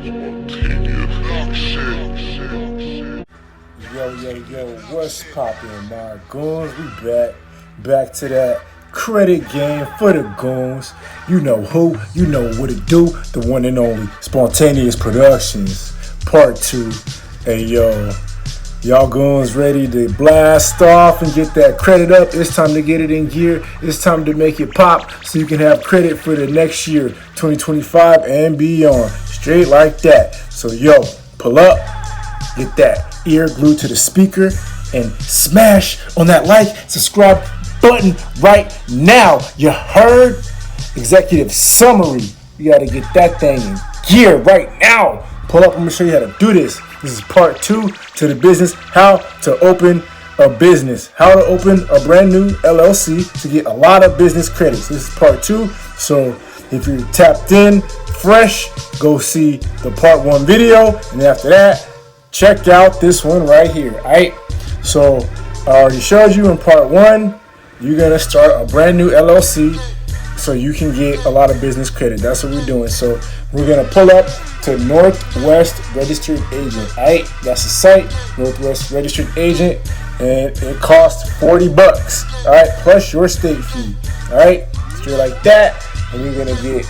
Yo, what's poppin', my goons? We back to that credit game for the goons. You know who, you know what it do, the one and only Spontaneous Productions, part 2. Hey, yo, y'all goons ready to blast off and get that credit up? It's time to get it in gear. It's time to make it pop so you can have credit for the next year, 2025 and beyond. Straight like that. So, yo, pull up, get that ear glued to the speaker, and smash on that like, subscribe button right now. You heard? Executive summary. You got to get that thing in gear right now. Pull up. I'm going to show you how to do this. This is part 2 to the business, how to open a business, how to open a brand new LLC to get a lot of business credits. This is part 2. So if you're tapped in fresh, go see the part 1 video. And after that, check out this one right here. All right. So I already showed you in part 1, you're going to start a brand new LLC so you can get a lot of business credit. That's what we're doing. So we're going to pull up to Northwest Registered Agent. All right. That's the site, Northwest Registered Agent. And it costs $40. All right. Plus your state fee. All right. Straight like that. And you're going to get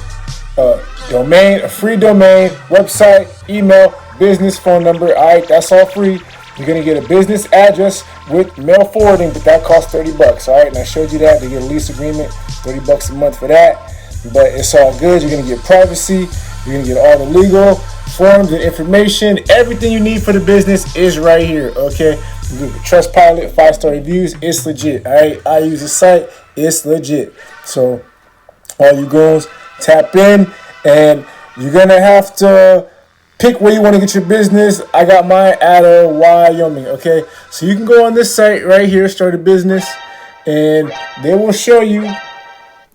a domain, a free domain, website, email, business phone number. All right, that's all free. You're gonna get a business address with mail forwarding, but that costs $30. All right, and I showed you that to get a lease agreement, $30 a month for that. But it's all good. You're gonna get privacy. You're gonna get all the legal forms and information. Everything you need for the business is right here. Okay, you get the Trustpilot 5-star reviews. It's legit. All right, I use the site. It's legit. So all you girls, tap in, and you're gonna have to pick where you want to get your business. I got mine out of Wyoming, okay? So you can go on this site right here, start a business, and they will show you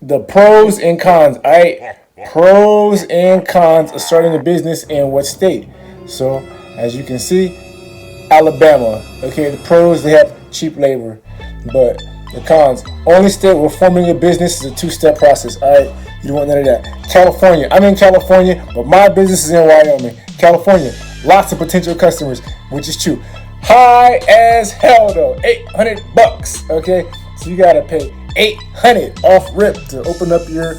the pros and cons, all right? Pros and cons of starting a business in what state. So as you can see, Alabama, okay? The pros, they have cheap labor, but the cons, only state where forming a business is a 2-step process, all right? You don't want none of that. California, I'm in California, but my business is in Wyoming. California, lots of potential customers, which is true. High as hell though, $800. Okay, so you gotta pay $800 off rip to open up your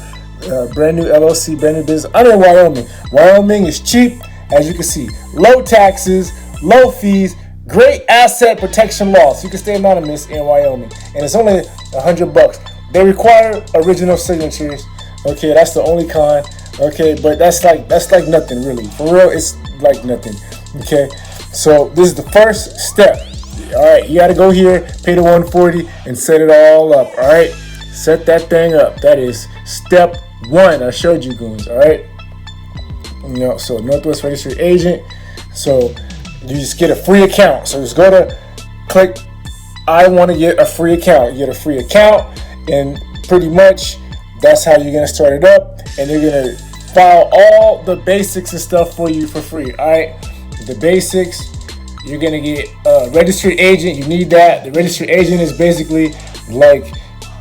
brand new LLC, brand new business. I'm in Wyoming. Wyoming is cheap, as you can see. Low taxes, low fees, great asset protection laws. So you can stay anonymous in Wyoming, and it's only $100. They require original signatures. Okay, that's the only con. Okay, but that's like nothing really. For real, it's like nothing. Okay, so this is the first step. All right, you got to go here, pay the $140, and set it all up. All right, set that thing up. That is step 1. I showed you goons. All right, you know, so Northwest Registered Agent. So you just get a free account. So just go to click. I want to get a free account. You get a free account, and pretty much that's how you're gonna start it up. And they're gonna file all the basics and stuff for you for free. All right, the basics, you're gonna get a registered agent. You need that. The registered agent is basically like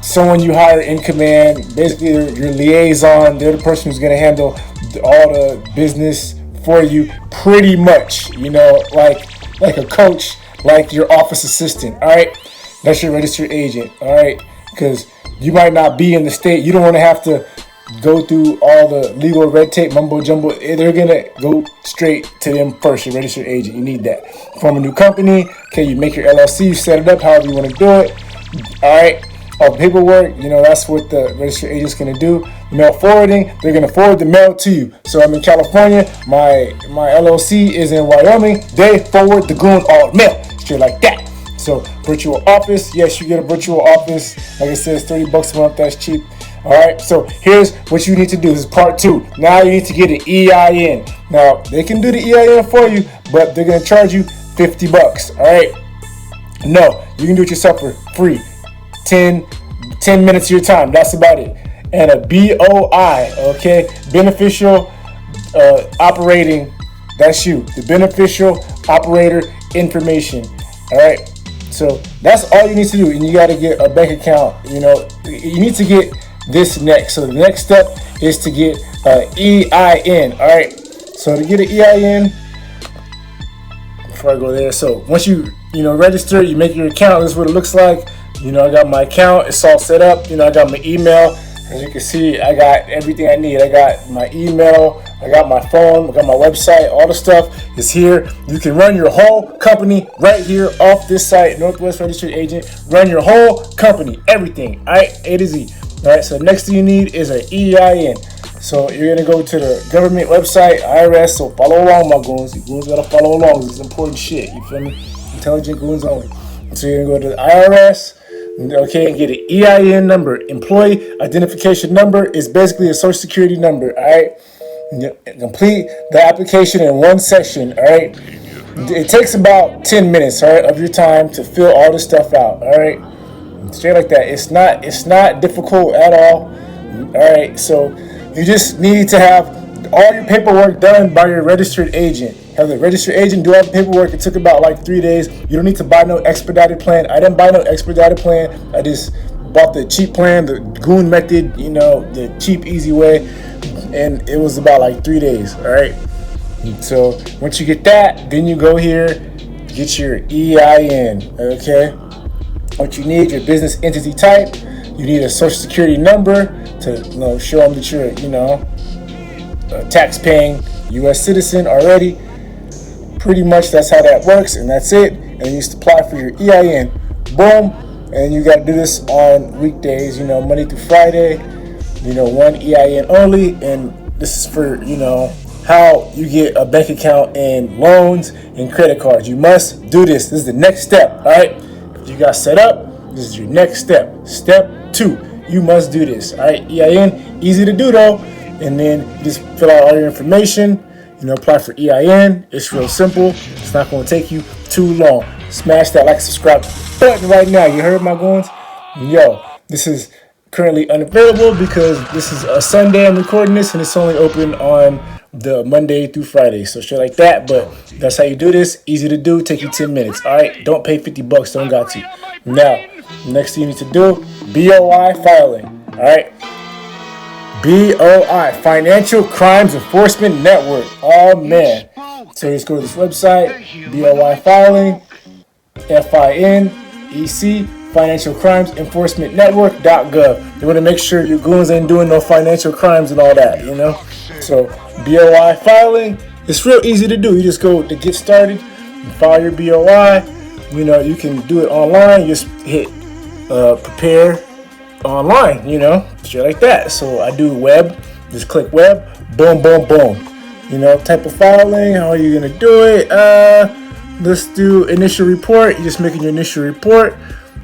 someone you hire in command. Basically, your liaison. They're the person who's gonna handle all the business for you, pretty much. You know, like a coach, like your office assistant. All right, that's your registered agent. All right, because you might not be in the state. You don't want to have to go through all the legal red tape, mumbo jumbo. They're going to go straight to them first, your registered agent. You need that. Form a new company. Okay, you make your LLC, you set it up however you want to do it. All right, all the paperwork, you know, that's what the registered agent's going to do. Mail forwarding, they're going to forward the mail to you. So I'm in California. My LLC is in Wyoming. They forward the goon all mail, straight like that. So virtual office, yes, you get a virtual office. Like I said, it's $30 a month. That's cheap. All right, so here's what you need to do. This is part 2. Now you need to get an EIN. Now they can do the EIN for you, but they're gonna charge you $50. All right, no, you can do it yourself for free. 10 minutes of your time. That's about it. And a BOI, okay, beneficial operating. That's you, the beneficial operator information. All right. So that's all you need to do, and you got to get a bank account. You know, you need to get this next. So the next step is to get EIN. All right. So to get an EIN, before I go there, so once you register, you make your account. This is what it looks like. I got my account. It's all set up. I got my email. As you can see, I got everything I need. I got my email, I got my phone, I got my website, all the stuff is here. You can run your whole company right here off this site, Northwest Registered Agent. Run your whole company, everything, all right, A to Z. All right, so the next thing you need is an EIN. So you're gonna go to the government website, IRS, so follow along, my goons. You goons gotta follow along, this is important shit, you feel me? Intelligent goons only. So you're gonna go to the IRS, okay, and get an EIN number. Employee identification number is basically a social security number, all right? Complete the application in one session, all right? It takes about 10 minutes, all right, of your time to fill all this stuff out, all right? Straight like that. It's not difficult at all right? So you just need to have all your paperwork done by your registered agent. Have the registered agent do all the paperwork. It took about like 3 days. You don't need to buy no expedited plan. I didn't buy no expedited plan. I just bought the cheap plan, the goon method, the cheap, easy way. And it was about like 3 days, all right? So once you get that, then you go here, get your EIN, okay? What you need, your business entity type. You need a social security number to show them that you're, a tax-paying U.S. citizen already. Pretty much that's how that works, and that's it. And you just apply for your EIN. Boom. And you got to do this on weekdays, Monday through Friday. One EIN only. And this is for, how you get a bank account and loans and credit cards. You must do this. This is the next step, all right? If you got set up, this is your next step. Step 2, you must do this, all right? EIN, easy to do though. And then you just fill out all your information, apply for EIN. It's real simple. It's not going to take you too long. Smash that like, subscribe button right now. You heard my goons? Yo, this is currently unavailable because this is a Sunday I'm recording this, and it's only open on the Monday through Friday. So shit like that, but that's how you do this. Easy to do, take you 10 minutes. All right, don't pay $50, don't got to. Now, next thing you need to do, BOI filing. All right, BOI, Financial Crimes Enforcement Network. Oh man. So you just go to this website, BOI filing, FINEC, Financial Crimes Enforcement Network.gov. They want to make sure your goons ain't doing no financial crimes and all that, So BOI filing, it's real easy to do. You just go to get started and file your BOI. You can do it online. You just hit prepare online, shit like that. So I do web, just click web, boom, boom, boom. Type of filing, how are you gonna do it? Let's do initial report. You're just making your initial report.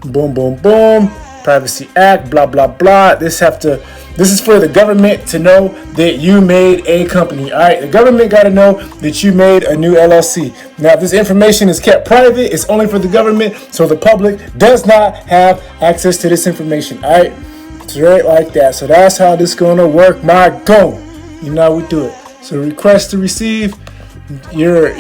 Boom, boom, boom. Privacy Act, blah, blah, blah. This is for the government to know that you made a company. All right, the government got to know that you made a new LLC. Now, if this information is kept private, it's only for the government, so the public does not have access to this information. All right, it's right like that. So that's how this gonna work. My go. You know how we do it. So request to receive your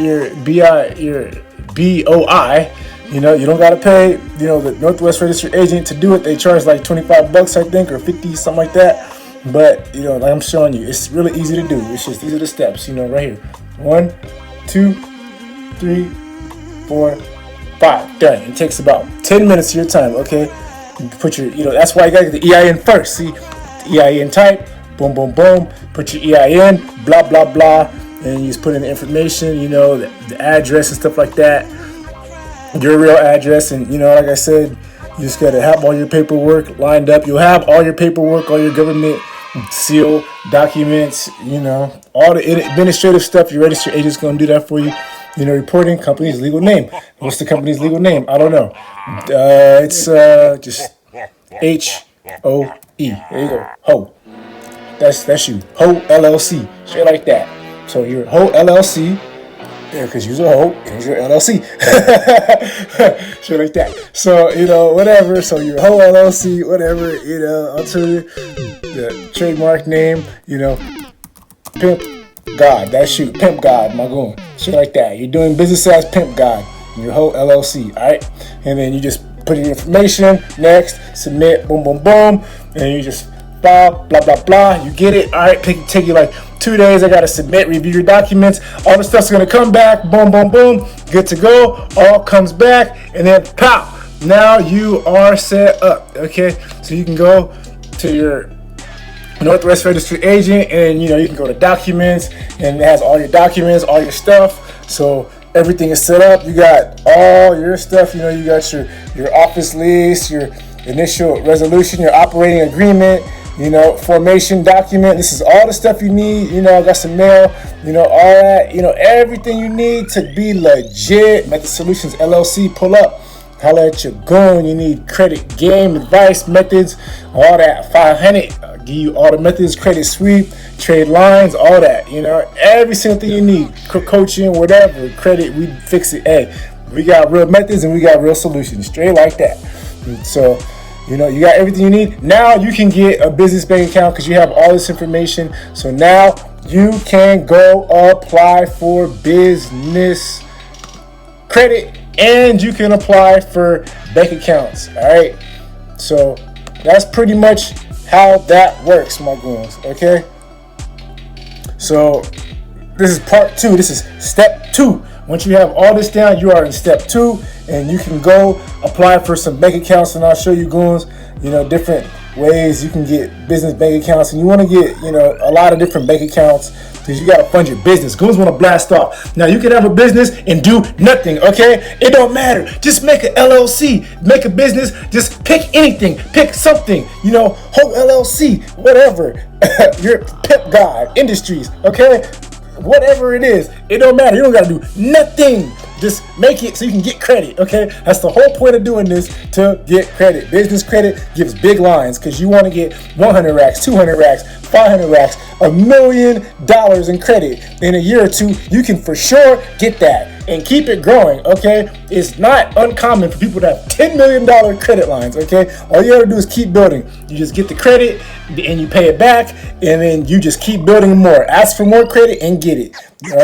BOI. You don't gotta pay, the Northwest Registered Agent to do it. They charge like $25, I think, or 50, something like that. But like I'm showing you, it's really easy to do. It's just these are the steps, right here. 1, 2, 3, 4, 5. Done. It takes about 10 minutes of your time. Okay. You put your, that's why you gotta get the EIN first. See, the EIN type. Boom, boom, boom. Put your EIN. Blah, blah, blah. And you just put in the information. The address and stuff like that. Your real address, and like I said, you just gotta have all your paperwork lined up. You'll have all your paperwork, all your government seal documents, all the administrative stuff. Your registered agent's gonna do that for you. Reporting company's legal name. What's the company's legal name? I don't know. It's just HOE. There you go. Ho. That's you. Ho LLC. Straight like that. So you're Ho LLC. Yeah, because you're a hoe and you're LLC. Shit like that. So, whatever. So you're a hoe LLC, whatever, I'll tell you the trademark name, Pimp God. That's you. Pimp God, my goon. Shit like that. You're doing business as Pimp God. You're a hoe LLC, all right? And then you just put your information, next, submit, boom, boom, boom. And you just file, blah, blah, blah. You get it. All right, take you like 2 days. I got to submit, review your documents. All the stuff's going to come back. Boom, boom, boom. Good to go. All comes back. And then pow. Now you are set up. Okay. So you can go to your Northwest Registry agent, and you can go to documents, and it has all your documents, all your stuff. So everything is set up. You got all your stuff. You got your office lease, your initial resolution, your operating agreement, formation document. This is all the stuff you need. I got some mail, all that, everything you need to be legit. Method Solutions LLC, pull up. Holla at your goon. You need credit game, advice, methods, all that. 500. I'll give you all the methods, credit sweep, trade lines, all that. Every single thing you need. Coaching, whatever. Credit, we fix it. Hey, we got real methods and we got real solutions. Straight like that. So, you got everything you need. Now you can get a business bank account because you have all this information. So now you can go apply for business credit. And you can apply for bank accounts. All right. So that's pretty much how that works, my goons. Okay. So this is part 2. This is step 2. Once you have all this down, you are in step 2, and you can go apply for some bank accounts. And I'll show you goons, different ways you can get business bank accounts. And you want to get, a lot of different bank accounts, because you got to fund your business. Goons want to blast off. Now, you can have a business and do nothing, okay? It don't matter. Just make an LLC. Make a business. Just pick anything. Pick something. Whole LLC, whatever. Your Pep God Industries, okay? Whatever it is, it don't matter. You don't got to do nothing. Just make it so you can get credit, okay? That's the whole point of doing this, to get credit. Business credit gives big lines because you want to get 100 racks, 200 racks, 500 racks, $1 million in credit. In a year or two, you can for sure get that and keep it growing, okay? It's not uncommon for people to have $10 million credit lines, okay? All you gotta do is keep building. You just get the credit and you pay it back, and then you just keep building more. Ask for more credit and get it.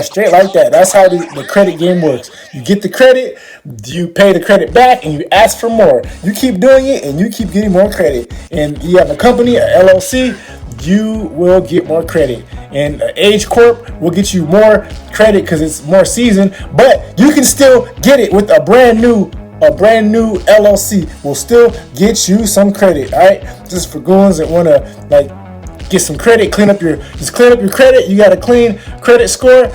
Straight like that. That's how the credit game works. You get the credit, you pay the credit back, and you ask for more. You keep doing it, and you keep getting more credit. And you have a company, a LLC, you will get more credit. And Age Corp will get you more credit because it's more seasoned, but you can still get it with a brand new LLC. Will still get you some credit. All right, just for goons that want to get some credit, clean up your credit. You got a clean credit score.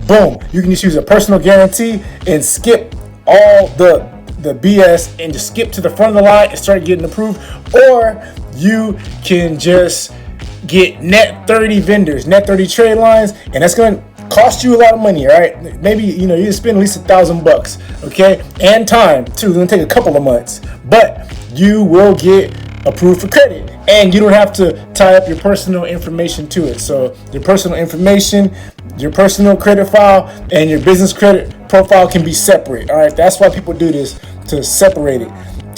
Boom, you can just use a personal guarantee and skip all the BS and just skip to the front of the line and start getting approved. Or you can just get net 30 vendors, net 30 trade lines, and that's going to cost you a lot of money, all right? Maybe, you spend at least $1,000, okay? And time, too. It's going to take a couple of months. But you will get approved for credit, and you don't have to tie up your personal information to it. So your personal information, your personal credit file, and your business credit profile can be separate, all right? That's why people do this, to separate it.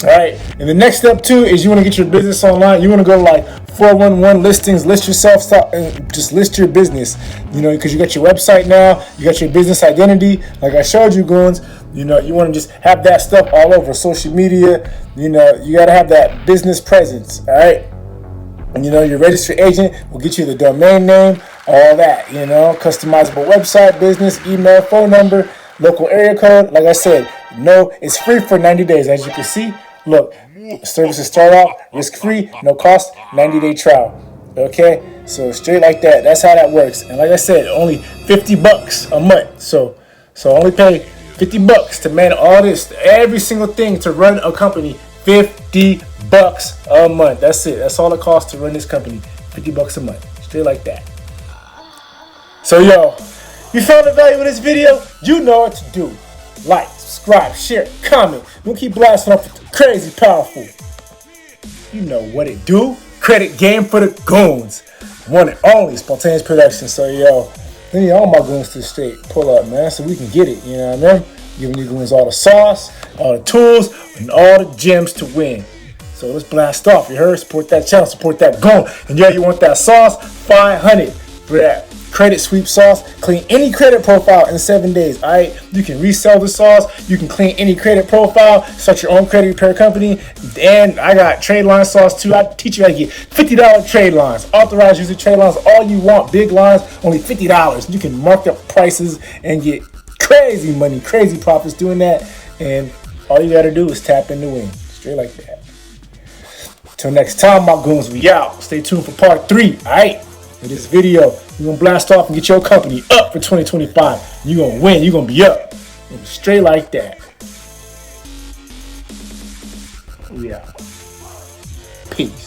All right, and the next step too is you want to get your business online. You want to go to 411 listings, list yourself, stop, and just list your business. Because you got your website now, you got your business identity. Like I showed you, goons. You want to just have that stuff all over social media. You got to have that business presence. All right, and your registered agent will get you the domain name, all that. Customizable website, business, email, phone number, local area code. Like I said, it's free for 90 days, as you can see. Look, services start off risk-free, no cost, 90-day trial. Okay, so straight like that. That's how that works. And like I said, only $50 a month. So only pay $50 to manage all this, every single thing to run a company. $50 a month. That's it. That's all it costs to run this company. $50 a month. Straight like that. So you found the value in this video? You know what to do. Like, subscribe, share, comment. We'll keep blasting off with the crazy powerful. You know what it do. Credit game for the goons. One and only spontaneous production. So I need all my goons to straight pull up, man, so we can get it. You know what I mean? Giving you goons all the sauce, all the tools, and all the gems to win. So let's blast off. You heard? Support that channel, support that goon. And you want that sauce? 500 for that credit sweep sauce. Clean any credit profile in 7 days. All right, you can resell the sauce. You can clean any credit profile. Start your own credit repair company. And I got trade line sauce too. I teach you how to get $50 trade lines. Authorized user trade lines, all you want. Big lines, only $50. You can mark up prices and get crazy money, crazy profits doing that. And all you gotta do is tap in the win. Straight like that. Till next time, my goons, we out. Stay tuned for part 3, alright? In this video, we're gonna blast off and get your company up for 2025. You're gonna win, you're gonna be up. Straight like that. We out. Peace.